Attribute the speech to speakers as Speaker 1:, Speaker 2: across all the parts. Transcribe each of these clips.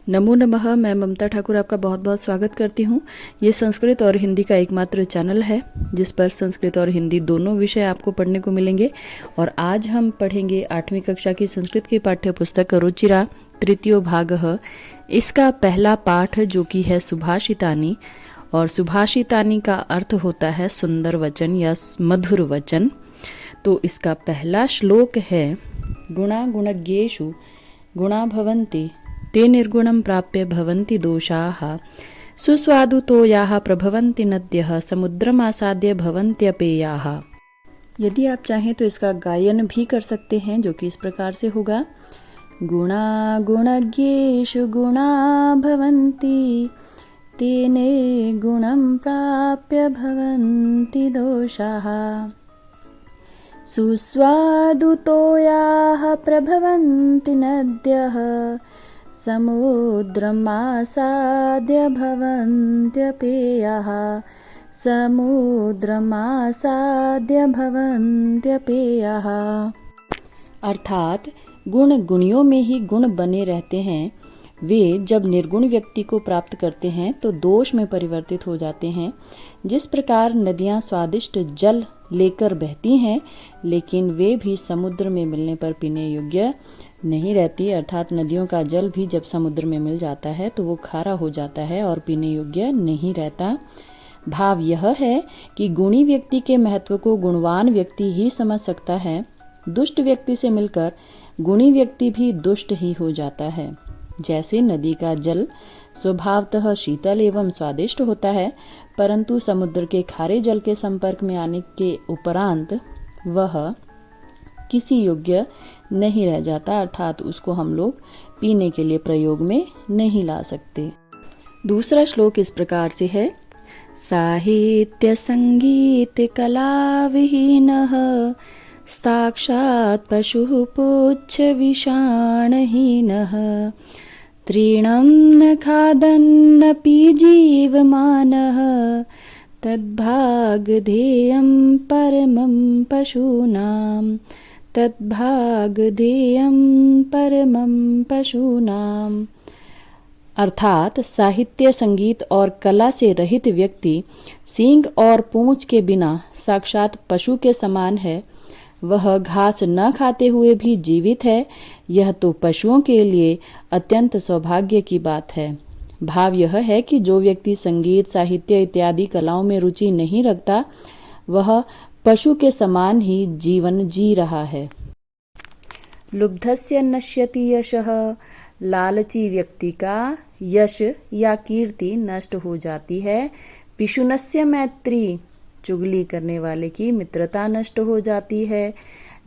Speaker 1: नमो नमः। मैं ममता ठाकुर आपका बहुत बहुत स्वागत करती हूँ। ये संस्कृत और हिंदी का एकमात्र चैनल है जिस पर संस्कृत और हिंदी दोनों विषय आपको पढ़ने को मिलेंगे। और आज हम पढ़ेंगे 8वीं कक्षा की संस्कृत की पाठ्य पुस्तक रुचिरा तृतीयो भागः। इसका पहला पाठ जो कि है सुभाषितानि, और सुभाषितानि का अर्थ होता है सुंदर वचन या मधुर वचन। तो इसका पहला श्लोक है, गुणा गुणज्ञेषु गुणा भवन्ति ते निर्गुणं प्राप्य भवन्ति दोषाः सुस्वादुतो याः प्रभवन्ति नद्यः समुद्रमासाद्य भवन्त्यपेयाः। यदि आप चाहें तो इसका गायन भी कर सकते हैं, जो कि इस प्रकार से होगा। गुणा गुणज्ञेषु गुणा भवन्ति ते निर्गुणं प्राप्य भवन्ति दोषाः सुस्वादुतो याः प्रभवन्ति नद्यः समुद्रमासाद्य भवन्त्यपेयाः समुद्रमासाद्य भवन्त्यपेयाः। अर्थात गुण गुणियों में ही गुण बने रहते हैं। वे जब निर्गुण व्यक्ति को प्राप्त करते हैं तो दोष में परिवर्तित हो जाते हैं। जिस प्रकार नदियाँ स्वादिष्ट जल लेकर बहती हैं, लेकिन वे भी समुद्र में मिलने पर पीने योग्य नहीं रहती। अर्थात नदियों का जल भी जब समुद्र में मिल जाता है तो वो खारा हो जाता है और पीने योग्य नहीं रहता। भाव यह है कि गुणी व्यक्ति के महत्व को गुणवान व्यक्ति ही समझ सकता है। दुष्ट व्यक्ति से मिलकर गुणी व्यक्ति भी दुष्ट ही हो जाता है। जैसे नदी का जल स्वभावतः शीतल एवं स्वादिष्ट होता है, परंतु समुद्र के खारे जल के संपर्क में आने के उपरांत वह किसी योग्य नहीं रह जाता, अर्थात उसको हम लोग पीने के लिए प्रयोग में नहीं ला सकते। दूसरा श्लोक इस प्रकार से है, साहित्य संगीत कला विहीनः साक्षात् पशुः पुच्छ विषाणहीनः तृणं न खादन्नपि जीवमानः तद्भागधेयं परमं पशूनां तद्भागधेयं परमं पशूनां। अर्थात साहित्य संगीत और कला से रहित व्यक्ति सींग और पूंछ के बिना साक्षात पशु के समान है। वह घास न खाते हुए भी जीवित है। यह तो पशुओं के लिए अत्यंत सौभाग्य की बात है। भाव यह है कि जो व्यक्ति संगीत, साहित्य इत्यादि कलाओं में रुचि नहीं रखता, वह पशु के समान ही जीवन जी रहा है। लुब्धस्य नश्यति यशः, लालची व्यक्ति का यश या कीर्ति नष्ट हो जाती है। पिशुनस्य मैत्री, चुगली करने वाले की मित्रता नष्ट हो जाती है।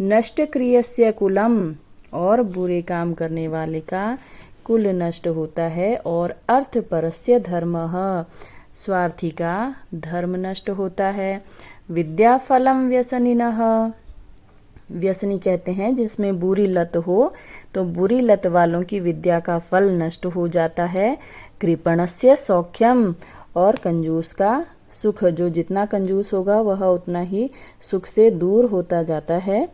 Speaker 1: नष्ट क्रियस्य कुलम, और बुरे काम करने वाले का कुल नष्ट होता है। और अर्थपरस्य धर्मः, स्वार्थी का धर्म नष्ट होता है। विद्या फलम व्यसनिनः, व्यसनी कहते हैं जिसमें बुरी लत हो, तो बुरी लत वालों की विद्या का फल नष्ट हो जाता है। कृपणस्य सौख्यम, और कंजूस का सुख, जो जितना कंजूस होगा वह उतना ही सुख से दूर होता जाता है।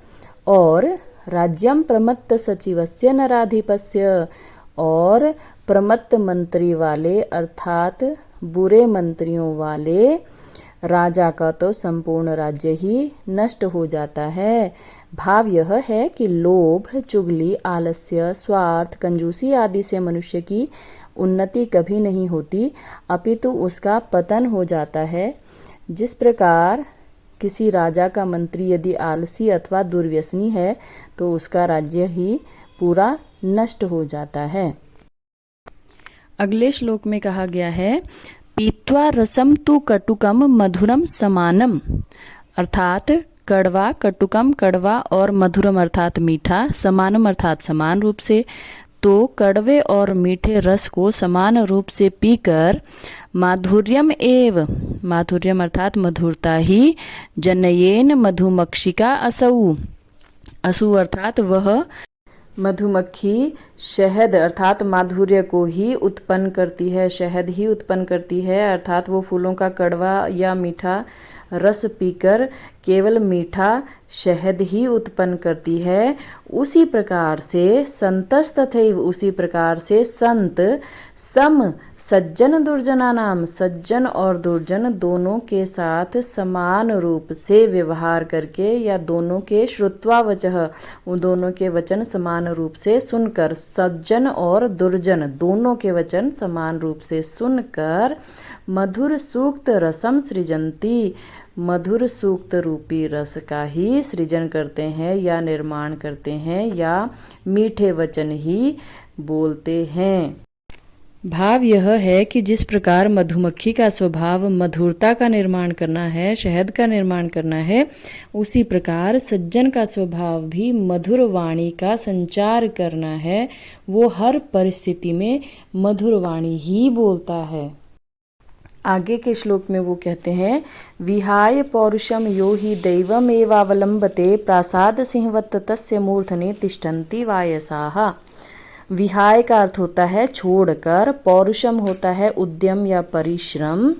Speaker 1: और राज्यम प्रमत्त सचिवस्य नराधिपस्य, और प्रमत्त मंत्री वाले अर्थात बुरे मंत्रियों वाले राजा का तो संपूर्ण राज्य ही नष्ट हो जाता है। भाव यह है कि लोभ, चुगली, आलस्य, स्वार्थ, कंजूसी आदि से मनुष्य की उन्नति कभी नहीं होती, अपितु उसका पतन हो जाता है। जिस प्रकार किसी राजा का मंत्री यदि आलसी अथवा दुर्व्यसनी है तो उसका राज्य ही पूरा नष्ट हो जाता है। अगले श्लोक में कहा गया है, पीत्वा रसम तु कटुकम मधुरम समानम। अर्थात कड़वा, कटुकम कड़वा और मधुरम अर्थात मीठा, समानम अर्थात समान रूप से। तो कड़वे और मीठे रस को समान रूप से पीकर माधुर्यम एव, माधुर्यम अर्थात मधुरता ही, जनयेन मधुमक्षिका असौ, असु अर्थात वह मधुमक्खी शहद अर्थात माधुर्य को ही उत्पन्न करती है, शहद ही उत्पन्न करती है। अर्थात वो फूलों का कड़वा या मीठा रस पीकर केवल मीठा शहद ही उत्पन्न करती है, उसी प्रकार से संतस्तथैव, उसी प्रकार से संत सम सज्जन दुर्जना नाम, सज्जन और दुर्जन दोनों के साथ समान रूप से व्यवहार करके या दोनों के श्रुत्वावचः, उन दोनों के वचन समान रूप से सुनकर, सज्जन और दुर्जन दोनों के वचन समान रूप से सुनकर मधुर सूक्त रसम सृजंती, मधुर सूक्त रूपी रस का ही सृजन करते हैं या निर्माण करते हैं या मीठे वचन ही बोलते हैं। भाव यह है कि जिस प्रकार मधुमक्खी का स्वभाव मधुरता का निर्माण करना है, शहद का निर्माण करना है, उसी प्रकार सज्जन का स्वभाव भी मधुर वाणी का संचार करना है। वो हर परिस्थिति में मधुर वाणी ही बोलता है। आगे के श्लोक में वो कहते हैं, विहाय पौरुषम यो हि दैवमेवावलंबते प्रासाद सिंहवत् तस्य मूर्धने तिष्ठन्ति वायसाः। विहाय का अर्थ होता है छोड़कर, पौरुषम होता है उद्यम या परिश्रम,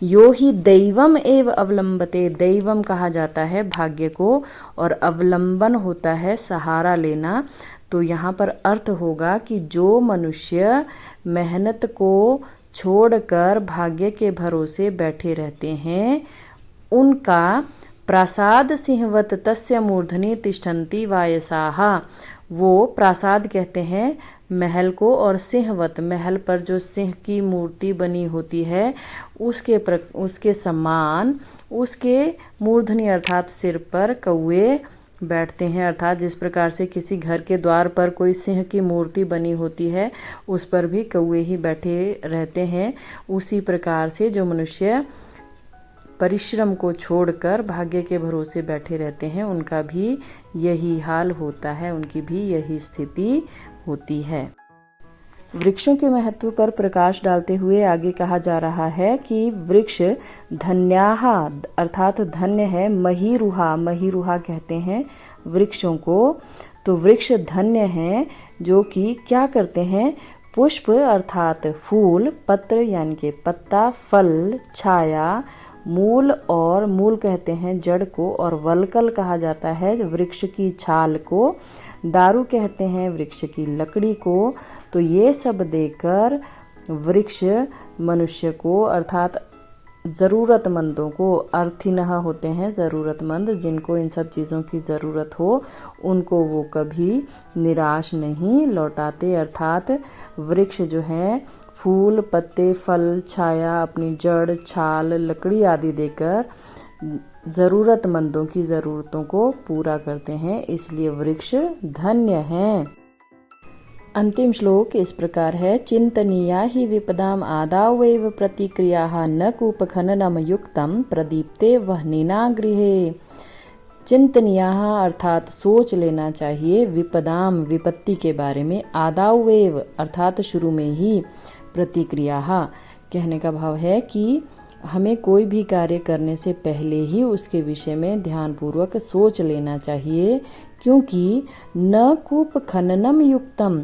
Speaker 1: यो ही दैवम एव अवलंबते, दैवम कहा जाता है भाग्य को, और अवलंबन होता है सहारा लेना। तो यहाँ पर अर्थ होगा कि जो मनुष्य मेहनत को छोड़कर भाग्य के भरोसे बैठे रहते हैं, उनका प्रासाद सिंहवत तस्य मूर्धनि तिष्ठन्ति वायसाः, वो प्रासाद कहते हैं महल को, और सिंहवत महल पर जो सिंह की मूर्ति बनी होती है उसके समान, उसके मूर्धनि अर्थात सिर पर कौवे बैठते हैं। अर्थात जिस प्रकार से किसी घर के द्वार पर कोई सिंह की मूर्ति बनी होती है, उस पर भी कौवे ही बैठे रहते हैं। उसी प्रकार से जो मनुष्य परिश्रम को छोड़कर भाग्य के भरोसे बैठे रहते हैं, उनका भी यही हाल होता है, उनकी भी यही स्थिति होती है। वृक्षों के महत्व पर प्रकाश डालते हुए आगे कहा जा रहा है कि वृक्ष धन्याः अर्थात धन्य है, महीरुहा, महीरुहा कहते हैं वृक्षों को। तो वृक्ष धन्य हैं जो कि क्या करते हैं, पुष्प अर्थात फूल, पत्र यानी कि पत्ता, फल, छाया, मूल, और मूल कहते हैं जड़ को, और वल्कल कहा जाता है वृक्ष की छाल को, दारू कहते हैं वृक्ष की लकड़ी को। तो ये सब देकर वृक्ष मनुष्य को अर्थात ज़रूरतमंदों को, अर्थिनः होते हैं ज़रूरतमंद, जिनको इन सब चीज़ों की ज़रूरत हो, उनको वो कभी निराश नहीं लौटाते। अर्थात वृक्ष जो है फूल, पत्ते, फल, छाया, अपनी जड़, छाल, लकड़ी आदि देकर ज़रूरतमंदों की ज़रूरतों को पूरा करते हैं, इसलिए वृक्ष धन्य हैं। अंतिम श्लोक इस प्रकार है, चिंतनीया हि विपदाम आदावैव प्रतिक्रियाः न कूपखननम युक्तम प्रदीप्ते वह्निना गृहे। चिंतनीयाः अर्थात सोच लेना चाहिए, विपदाम विपत्ति के बारे में, आदावैव अर्थात शुरू में ही, प्रतिक्रियाः कहने का भाव है कि हमें कोई भी कार्य करने से पहले ही उसके विषय में ध्यानपूर्वक सोच लेना चाहिए, क्योंकि न कूप खननम युक्तम,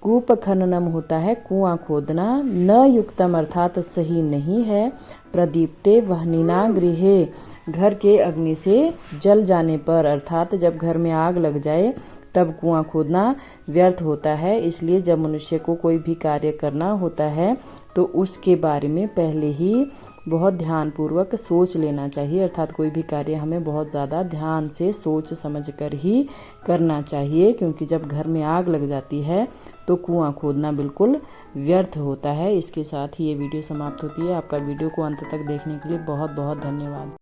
Speaker 1: कूप खननम होता है कुआं खोदना, न युक्तम अर्थात सही नहीं है, प्रदीप्ते वह्निना गृहे घर के अग्नि से जल जाने पर, अर्थात जब घर में आग लग जाए तब कुआं खोदना व्यर्थ होता है। इसलिए जब मनुष्य को कोई भी कार्य करना होता है तो उसके बारे में पहले ही बहुत ध्यानपूर्वक सोच लेना चाहिए, अर्थात कोई भी कार्य हमें बहुत ज़्यादा ध्यान से सोच समझ कर ही करना चाहिए, क्योंकि जब घर में आग लग जाती है तो कुआं खोदना बिल्कुल व्यर्थ होता है। इसके साथ ही ये वीडियो समाप्त होती है। आपका वीडियो को अंत तक देखने के लिए बहुत बहुत धन्यवाद।